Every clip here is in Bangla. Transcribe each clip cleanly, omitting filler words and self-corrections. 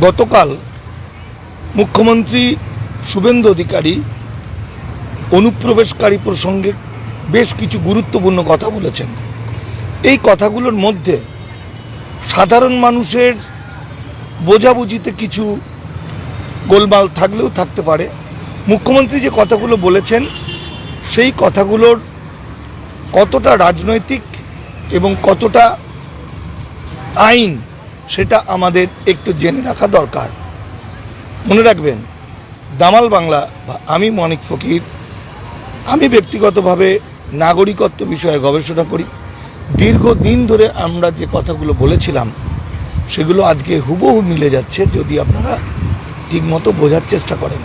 গতকাল মুখ্যমন্ত্রী শুভেন্দু অধিকারী অনুপ্রবেশকারী প্রসঙ্গে বেশ কিছু গুরুত্বপূর্ণ কথা বলেছেন। এই কথাগুলোর মধ্যে সাধারণ মানুষের বোঝাবুঝিতে কিছু গোলমাল থাকলেও থাকতে পারে। মুখ্যমন্ত্রী যে কথাগুলো বলেছেন সেই কথাগুলোর কতটা রাজনৈতিক এবং কতটা আইন সেটা আমাদের একটু জেনে রাখা দরকার। মনে রাখবেন, দামাল বাংলা বা আমি মানিক ফকির, আমি ব্যক্তিগতভাবে নাগরিকত্ব বিষয়ে গবেষণা করি। দীর্ঘদিন ধরে আমরা যে কথাগুলো বলেছিলাম সেগুলো আজকে হুবহু মিলে যাচ্ছে যদি আপনারা ঠিকমতো বোঝার চেষ্টা করেন।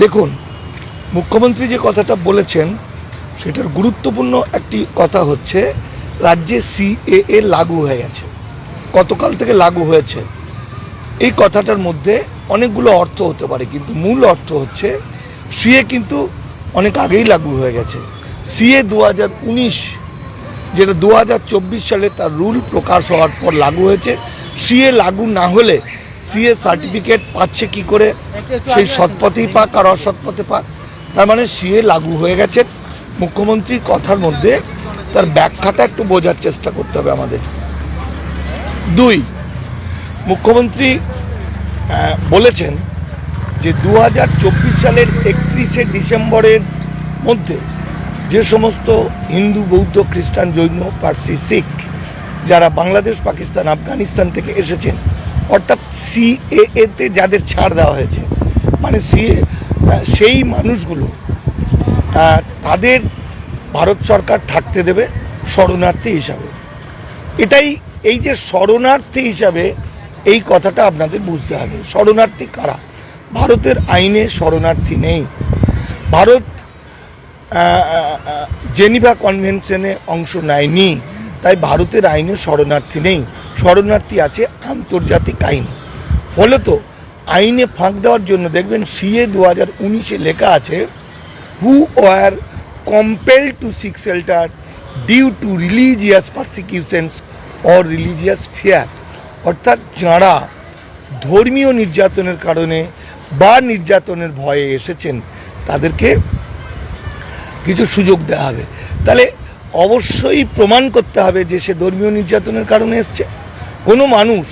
দেখুন, মুখ্যমন্ত্রী যে কথাটা বলেছেন সেটার গুরুত্বপূর্ণ একটি কথা হচ্ছে রাজ্যে সিএএ লাগু হয়ে গেছে, গতকাল থেকে লাগু হয়েছে। এই কথাটার মধ্যে অনেকগুলো অর্থ হতে পারে, কিন্তু মূল অর্থ হচ্ছে সিএ কিন্তু অনেক আগেই লাগু হয়ে গেছে। সিএ 2019 যেটা 2024 সালে তার রুল প্রকাশ হওয়ার পর লাগু হয়েছে। সিএ লাগু না হলে সিএ সার্টিফিকেট পাচ্ছে কি করে? সেই সৎপথেই পাক আর অসৎপথে পাক। তার মানে সিএ লাগু হয়ে গেছে। মুখ্যমন্ত্রীর কথার মধ্যে তার ব্যাখ্যাটা একটু বোঝার চেষ্টা করতে হবে আমাদের। 2, মুখ্যমন্ত্রী বলেছেন যে 2024 সালের 31শে ডিসেম্বরের মধ্যে যে সমস্ত হিন্দু, বৌদ্ধ, খ্রিস্টান, জৈন, পার্সি, শিখ যারা বাংলাদেশ, পাকিস্তান, আফগানিস্তান থেকে এসেছেন, অর্থাৎ সিএএতে যাদের ছাড় দেওয়া হয়েছে, মানে সেই মানুষগুলো তাদের ভারত সরকার থাকতে দেবে শরণার্থী হিসাবে। এই যে শরণার্থী হিসাবে, এই কথাটা আপনাদের বুঝতে হবে। শরণার্থী কারা? ভারতের আইনে শরণার্থী নেই। ভারত জেনিভা কনভেনশনে অংশ নেয়নি, তাই ভারতের আইনে শরণার্থী নেই। শরণার্থী আছে আন্তর্জাতিক আইনে। ফলত আইনে ফাঁক দেওয়ার জন্য দেখবেন সিএ 2019-এ লেখা আছে, who were compelled to seek shelter due to religious persecutions or religious fear, অর্থাৎ যাঁরা ধর্মীয় নির্যাতনের কারণে বা নির্যাতনের ভয়ে এসেছেন তাদেরকে কিছু সুযোগ দেওয়া হবে। তাহলে অবশ্যই প্রমাণ করতে হবে যে সে ধর্মীয় নির্যাতনের কারণে এসছে। কোনো মানুষ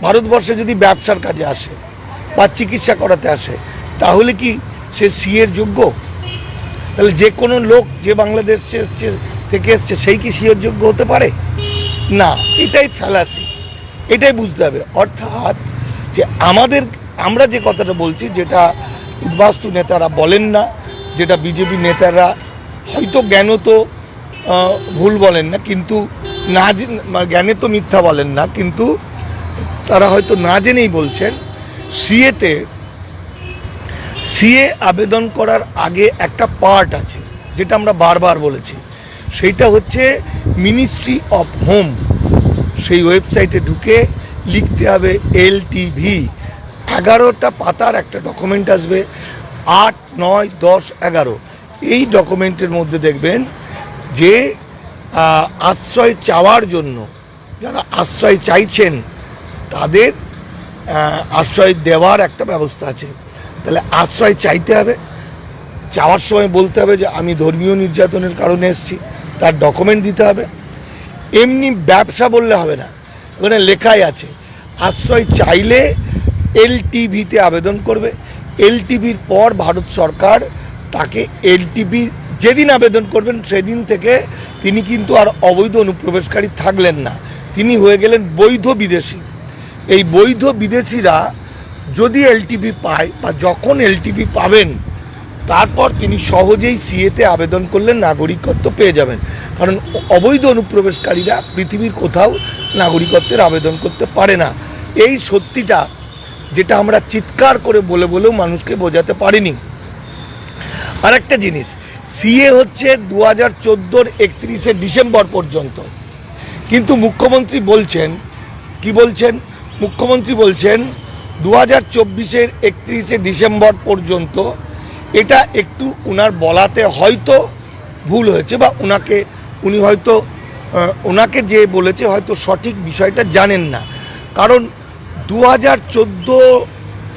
ভারতবর্ষে যদি ব্যবসার কাজে আসে বা চিকিৎসা করাতে আসে, তাহলে কি সে সিএর যোগ্য? তাহলে যে কোনো লোক যে বাংলাদেশ থেকে এসছে সেই কি সিএর যোগ্য হতে পারে না? এটাই ফ্যালাসি, এটাই বুঝতে হবে। অর্থাৎ যে আমরা যে কথাটা বলছি, যেটা উদ্বাস্তু নেতারা বলেন না, যেটা বিজেপি নেতারা হয়তো জ্ঞানত ভুল বলেন না, কিন্তু না জ্ঞানে তো মিথ্যা বলেন না, কিন্তু তারা হয়তো না জেনেই বলছেন। সিএ আবেদন করার আগে একটা পার্ট আছে, যেটা আমরা বারবার বলেছি, সেইটা হচ্ছে মিনিস্ট্রি অফ হোম। সেই ওয়েবসাইটে ঢুকে লিখতে হবে এলটিভি। 11টা পাতার একটা ডকুমেন্ট আসবে, 8, 9, 10, 11। এই ডকুমেন্টের মধ্যে দেখবেন যে আশ্রয় চাওয়ার জন্য যারা আশ্রয় চাইছেন তাদের আশ্রয় দেওয়ার একটা ব্যবস্থা আছে। তাহলে আশ্রয় চাইতে হবে, চাওয়ার সময় বলতে হবে যে আমি ধর্মীয় নির্যাতনের কারণে এসেছি, তার ডকুমেন্ট দিতে হবে। এমনি ব্যবসা বললে হবে না, ওখানে লেখাই আছে আশ্রয় চাইলে এলটিভিতে আবেদন করবে। এলটিভির পর ভারত সরকার তাকে এলটিভি যেদিন আবেদন করবেন সেদিন থেকে তিনি কিন্তু আর অবৈধ অনুপ্রবেশকারী থাকলেন না, তিনি হয়ে গেলেন বৈধ বিদেশি। এই বৈধ বিদেশিরা যদি এলটিভি পায় বা যখন এলটিভি পাবেন, তারপর তিনি সহজেই সিএতে আবেদন করলে নাগরিকত্ব পেয়ে যাবেন। কারণ অবৈধ অনুপ্রবেশকারীরা পৃথিবীর কোথাও নাগরিকত্বের আবেদন করতে পারে না। এই সত্যিটা যেটা আমরা চিৎকার করে বলেও মানুষকে বোঝাতে পারিনি। আর একটা জিনিস, সিএ হচ্ছে 2014-র 31শে ডিসেম্বর পর্যন্ত, কিন্তু মুখ্যমন্ত্রী বলছেন কি বলছেন? মুখ্যমন্ত্রী বলছেন 2024-এর 31শে ডিসেম্বর পর্যন্ত। এটা একটু ওনার বলাতে হয়তো ভুল হয়েছে, বা ওনাকে যে বলেছে হয়তো সঠিক বিষয়টা জানেন না। কারণ 2014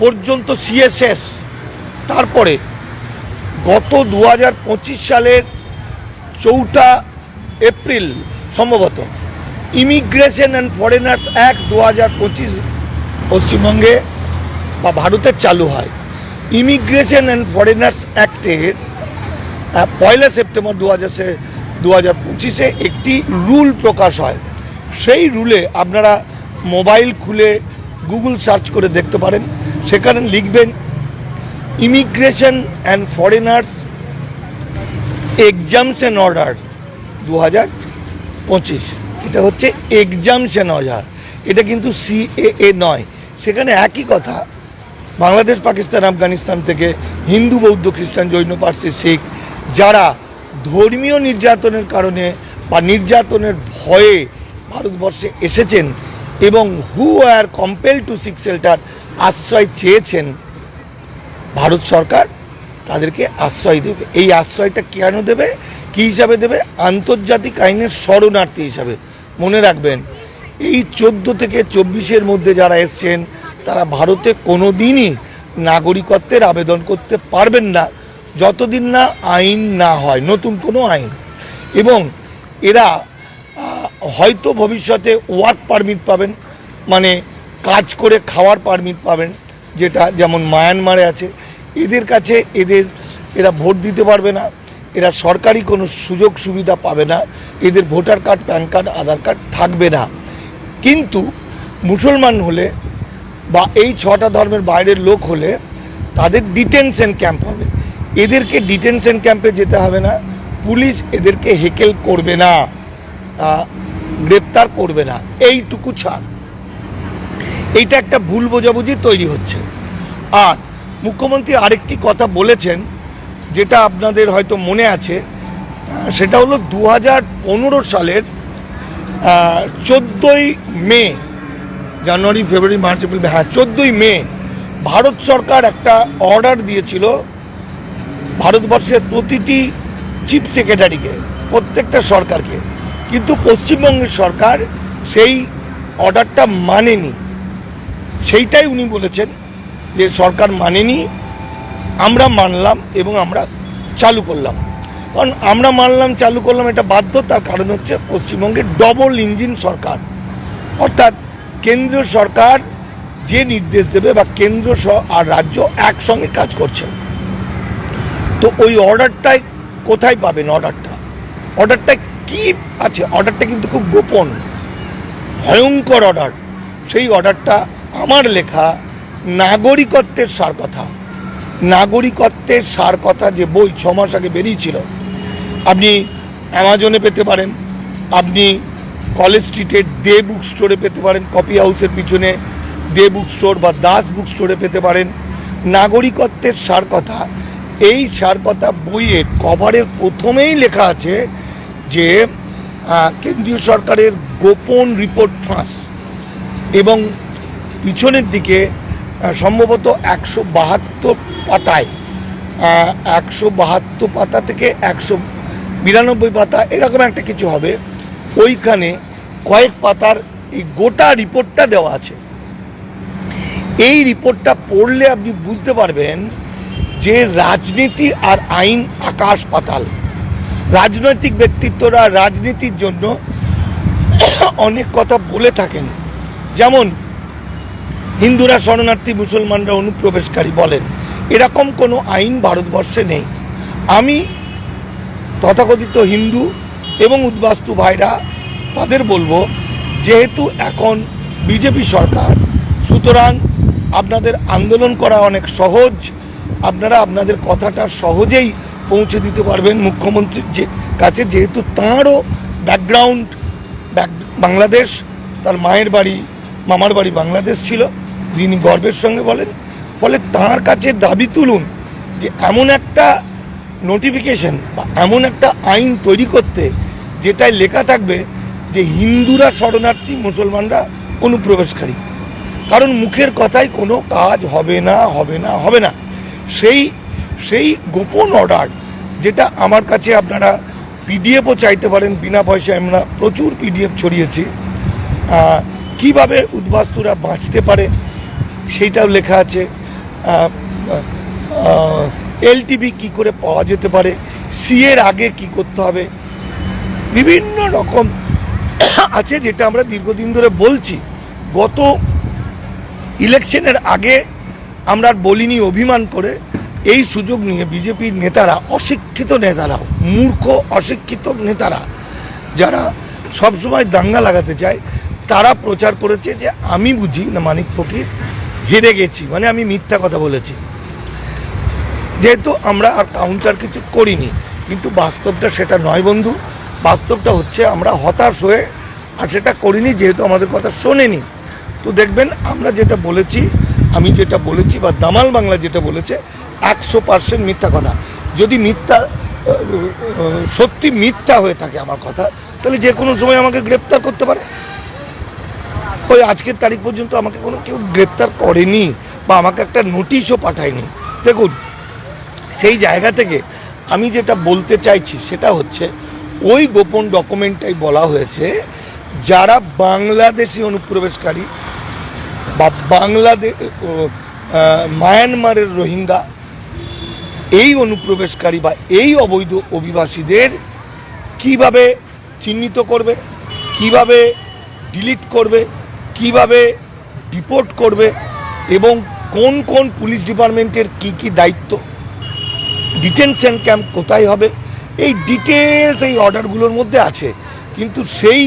পর্যন্ত সিএসএস, তারপরে গত 2025 সালের 4 এপ্রিল সম্ভবত ইমিগ্রেশন অ্যান্ড ফরেনার্স অ্যাক্ট 2025 পশ্চিমবঙ্গে বা ভারতে চালু হয়। ইমিগ্রেশন অ্যান্ড ফরেনার্স অ্যাক্টের 1 সেপ্টেম্বর 2025 একটি রুল প্রকাশ হয়। সেই রুলে আপনারা মোবাইল খুলে গুগল সার্চ করে দেখতে পারেন, সেখানে লিখবেন immigration and foreigners exemption order 2025। এটা হচ্ছে এক্সামশন অর্ডার, এটা কিন্তু সিএএ নয়। সেখানে একই কথা, বাংলাদেশ, পাকিস্তান, আফগানিস্তান থেকে হিন্দু, বৌদ্ধ, খ্রিস্টান, জৈন, পার্সি, শিখ যারা ধর্মীয় নির্যাতনের কারণে বা নির্যাতনের ভয়ে ভারতবর্ষে এসেছেন এবং who are compel to seek shelter, আশ্রয় চেয়েছেন, ভারত সরকার তাদেরকে আশ্রয় দেবে। এই আশ্রয়টা কেন দেবে, কী হিসাবে দেবে? আন্তর্জাতিক আইনের শরণার্থী হিসাবে। মনে রাখবেন, এই 14 থেকে 24-এর মধ্যে যারা এসছেন তারা ভারতে কোনো দিনই নাগরিকত্বের আবেদন করতে পারবেন না যতদিন না আইন না হয়, নতুন কোনো আইন। এবং এরা হয়তো ভবিষ্যতে ওয়ার্ক পারমিট পাবেন, মানে কাজ করে খাওয়ার পারমিট পাবেন, যেটা যেমন মায়ানমারে আছে। এদের কাছে এরা ভোট দিতে পারবে না, এরা সরকারি কোনো সুযোগ সুবিধা পাবে না, এদের ভোটার কার্ড, প্যান কার্ড, আধার কার্ড থাকবে না। কিন্তু মুসলমান হলে বা এই 6টা ধর্মের বাইরের লোক হলে তাদের ডিটেনশন ক্যাম্প হবে। এদেরকে ডিটেনশন ক্যাম্পে যেতে হবে না, পুলিশ এদেরকে হেকেল করবে না, গ্রেপ্তার করবে না, এইটুকু ছাড়। এইটা একটা ভুল বোঝাবুঝি তৈরি হচ্ছে। আর মুখ্যমন্ত্রী আরেকটি কথা বলেছেন, যেটা আপনাদের হয়তো মনে আছে, সেটা হলো 2015 সালের 14ই মে, জানুয়ারি, ফেব্রুয়ারি, মার্চ, এপ্রিল, 14ই মে ভারত সরকার একটা অর্ডার দিয়েছিল ভারতবর্ষের প্রতিটি চিফ সেক্রেটারিকে, প্রত্যেকটা সরকারকে। কিন্তু পশ্চিমবঙ্গের সরকার সেই অর্ডারটা মানেনি। সেইটাই উনি বলেছেন যে সরকার মানেনি, আমরা মানলাম এবং আমরা চালু করলাম। কারণ আমরা মানলাম, চালু করলাম, এটা বাধ্য। তার কারণ হচ্ছে পশ্চিমবঙ্গের ডবল ইঞ্জিন সরকার, অর্থাৎ কেন্দ্রীয় সরকার যে নির্দেশ দেবে বা কেন্দ্র আর রাজ্য একসঙ্গে কাজ করছে। তো ওই অর্ডারটাই কোথায় পাবেন? অর্ডারটা কি আছে? অর্ডারটা কিন্তু খুব গোপন, ভয়ঙ্কর অর্ডার। সেই অর্ডারটা আমার লেখা নাগরিকত্বের সার কথা। নাগরিকত্বের সার কথা যে বই 6 মাস আগে বেরিয়েছিল, আপনি অ্যামাজনে পেতে পারেন, আপনি কলেজ স্ট্রিটের দে বুক স্টোরে পেতে পারেন, কপি হাউসের পিছনে দে বুক স্টোর বা দাস বুক স্টোরে পেতে পারেন। নাগরিকত্বের সার কথা, এই সার কথা বইয়ের কভারের প্রথমেই লেখা আছে যে কেন্দ্রীয় সরকারের গোপন রিপোর্ট ফাঁস, এবং পিছনের দিকে সম্ভবত 172 পাতায়, 172 পাতা থেকে 192 পাতা এরকম একটা কিছু হবে, ওইখানে কয়েক পাতার এই গোটা রিপোর্টটা দেওয়া আছে। এই রিপোর্টটা পড়লে আপনি বুঝতে পারবেন যে রাজনীতি আর আইন আকাশ পাতাল। রাজনৈতিক ব্যক্তিত্বরা রাজনীতির জন্য অনেক কথা বলে থাকেন, যেমন হিন্দুরা শরণার্থী, মুসলমানরা অনুপ্রবেশকারী বলেন। এরকম কোনো আইন ভারতবর্ষে নেই। আমি তথাকথিত হিন্দু এবং উদ্বাস্তু ভাইরা তাদের বলবো, যেহেতু এখন বিজেপি সরকার, সুতরাং আপনাদের আন্দোলন করা অনেক সহজ। আপনারা আপনাদের কথাটা সহজেই পৌঁছে দিতে পারবেন মুখ্যমন্ত্রীর কাছে, যেহেতু তাঁরও ব্যাকগ্রাউন্ড বাংলাদেশ, তার মায়ের বাড়ি, মামার বাড়ি বাংলাদেশ ছিল, যিনি গর্বের সঙ্গে বলেন। ফলে তাঁর কাছে দাবি তুলুন যে এমন একটা নোটিফিকেশন বা এমন একটা আইন তৈরি করতে, যেটায় লেখা থাকবে যে হিন্দুরা শরণার্থী, মুসলমানরা অনুপ্রবেশকারী। কারণ মুখের কথায় কোনো কাজ হবে না, হবে না, হবে না। সেই গোপন অর্ডার, যেটা আমার কাছে আপনারা পিডিএফও চাইতে পারেন বিনা পয়সায়, আমরা প্রচুর পিডিএফ ছড়িয়েছি। কিভাবে উদ্বাস্তুরা বাঁচতে পারে সেইটাও লেখা আছে। এলটিভি কি করে পাওয়া যেতে পারে, সিএর আগে কি করতে হবে, বিভিন্ন রকম আছে, যেটা আমরা দীর্ঘদিন ধরে বলছি। গত ইলেকশনের আগে আমরা আর বলিনি অভিমান করে, এই সুযোগ নিয়ে বিজেপির নেতারা, অশিক্ষিত নেতারাও, মূর্খ অশিক্ষিত নেতারা যারা সবসময় দাঙ্গা লাগাতে চায়, তারা প্রচার করেছে যে আমি বুঝি না মানিক ফকির হেরে গেছি, মানে আমি মিথ্যা কথা বলেছি, যেহেতু আমরা আর কাউন্টার কিছু করিনি। কিন্তু বাস্তবটা সেটা নয় বন্ধু, বাস্তবটা হচ্ছে আমরা হতাশ হয়ে আর সেটা করিনি, যেহেতু আমাদের কথা শোনেনি। তো দেখবেন আমরা যেটা বলেছি, আমি যেটা বলেছি বা দামাল বাংলা যেটা বলেছে 100% মিথ্যা কথা। যদি মিথ্যা সত্যি মিথ্যা হয়ে থাকে আমার কথা, তাহলে যে কোনো সময় আমাকে গ্রেপ্তার করতে পারে। ওই আজকের তারিখ পর্যন্ত আমাকে কোনো কেউ গ্রেপ্তার করেনি বা আমাকে একটা নোটিশও পাঠায়নি। দেখুন, সেই জায়গা থেকে আমি যেটা বলতে চাইছি সেটা হচ্ছে, ওই গোপন ডকুমেন্টটাই বলা হয়েছে যারা বাংলাদেশি অনুপ্রবেশকারী বা মায়ানমারের রোহিঙ্গা, এই অনুপ্রবেশকারী বা এই অবৈধ অভিবাসীদের কিভাবে চিহ্নিত করবে, কিভাবে ডিলিট করবে, কিভাবে ডিপোর্ট করবে এবং কোন কোন পুলিশ ডিপার্টমেন্টের কি কি দায়িত্ব, ডিটেনশন ক্যাম্প কোথায় হবে, এই ডিটেলস এই অর্ডারগুলোর মধ্যে আছে। কিন্তু সেই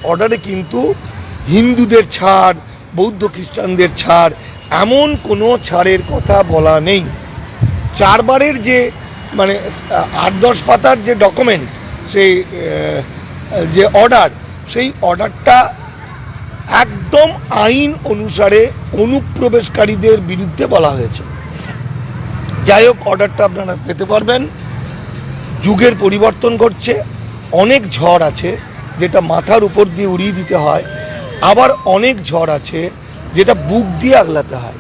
অর্ডারে কিন্তু হিন্দুদের ছাড়, বৌদ্ধ খ্রিস্টানদের ছাড়, এমন কোনো ছাড়ের কথা বলা নেই। 4 বারের যে মানে 8-10 পাতার যে ডকুমেন্ট, সেই যে অর্ডার, সেই অর্ডারটা একদম আইন অনুসারে অনুপ্রবেশকারীদের বিরুদ্ধে বলা হয়েছে। যাই হোক, অর্ডারটা আপনারা পেতে পারবেন। যুগের পরিবর্তন ঘটছে, অনেক ঝড় আছে যেটা মাথার উপর দিয়ে উড়িয়ে দিতে হয়, আবার অনেক ঝড় আছে যেটা বুক দিয়ে আগলাতে হয়।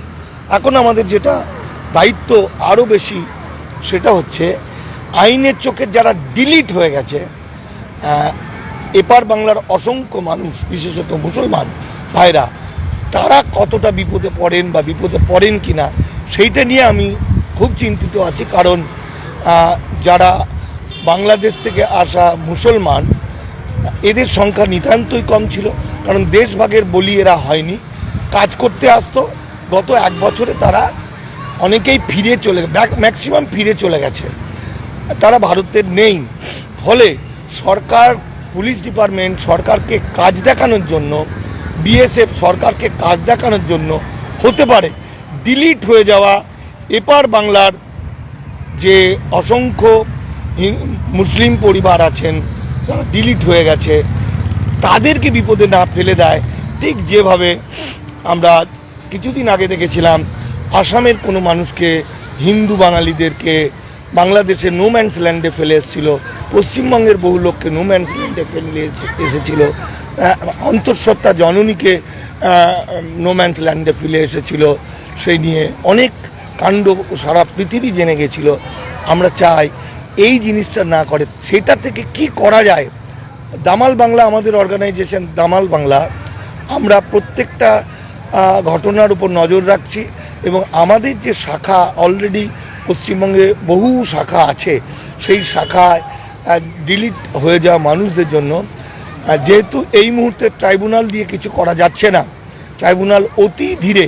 এখন আমাদের যেটা দায়িত্ব আরও বেশি, সেটা হচ্ছে আইনের চোখে যারা ডিলিট হয়ে গেছে, এপার বাংলার অসংখ্য মানুষ, বিশেষত মুসলমান ভাইরা, তারা কতটা বিপদে পড়েন বা বিপদে পড়েন কিনা সেইটা নিয়ে আমি খুব চিন্তিত আছি। কারণ যারা বাংলাদেশ থেকে আসা মুসলমান, এদের সংখ্যা নিতান্তই কম ছিল, কারণ দেশভাগের বলি এরা হয়নি, কাজ করতে আসতো। গত 1 বছরে তারা অনেকেই ফিরে চলে, ম্যাক্সিমাম ফিরে চলে গেছে, তারা ভারতের নেই। ফলে সরকার, পুলিশ ডিপার্টমেন্ট সরকারকে কাজ দেখানোর জন্য, বিএসএফ সরকারকে কাজ দেখানোর জন্য হতে পারে ডিলিট হয়ে যাওয়া এপার বাংলার যে অসংখ্য মুসলিম পরিবার আছেন, যারা ডিলিট হয়ে গেছে, তাদেরকে বিপদে না ফেলে দেয়। ঠিক যেভাবে আমরা কিছুদিন আগে দেখেছিলাম আসামের কোনো মানুষকে, হিন্দু বাঙালিদেরকে বাংলাদেশের নো ম্যান্স ল্যান্ডে ফেলে এসেছিল, পশ্চিমবঙ্গের বহু লোককে নো ম্যান্স ল্যান্ডে ফেলে এসেছিল, অন্তঃসত্ত্বা জননীকে নো ম্যান্স ল্যান্ডে ফেলে এসেছিল। সেই নিয়ে অনেক কাণ্ড সারা পৃথিবী জেনে গেছিল। আমরা চাই এই জিনিসটা না করে, সেটা থেকে কি করা যায়। দামাল বাংলা, আমাদের অর্গানাইজেশন দামাল বাংলা, আমরা প্রত্যেকটা ঘটনার উপর নজর রাখছি এবং আমাদের যে শাখা, অলরেডি পশ্চিমবঙ্গে বহু শাখা আছে, সেই শাখায় ডিলিট হয়ে যাওয়া মানুষদের জন্য, যেহেতু এই মুহূর্তে ট্রাইব্যুনাল দিয়ে কিছু করা যাচ্ছে না, ট্রাইব্যুনাল অতি ধীরে,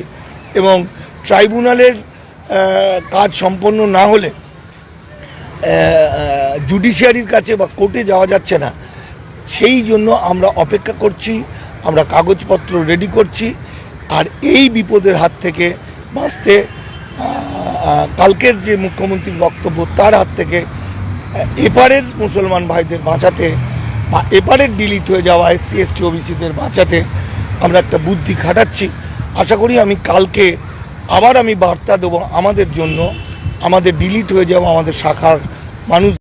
এবং ট্রাইব্যুনালের কাজ সম্পন্ন না হলে জুডিশিয়ারির কাছে বা কোর্টে যাওয়া যাচ্ছে না। সেই জন্য আমরা অপেক্ষা করছি, আমরা কাগজপত্র রেডি করছি। আর এই বিপদের হাত থেকে বাঁচতে, কালকের যে মুখ্যমন্ত্রীর বক্তব্য, তার হাত থেকে এপারের মুসলমান ভাইদের বাঁচাতে বা এপারের ডিলিট হয়ে যাওয়া SC ST OBCদের বাঁচাতে আমরা একটা বুদ্ধি খাটাচ্ছি। আশা করি আমি কালকে আবার আমি বার্তা দেবো আমাদের জন্য, আমাদের ডিলিট হয়ে যাওয়া আমাদের শাখার মানুষ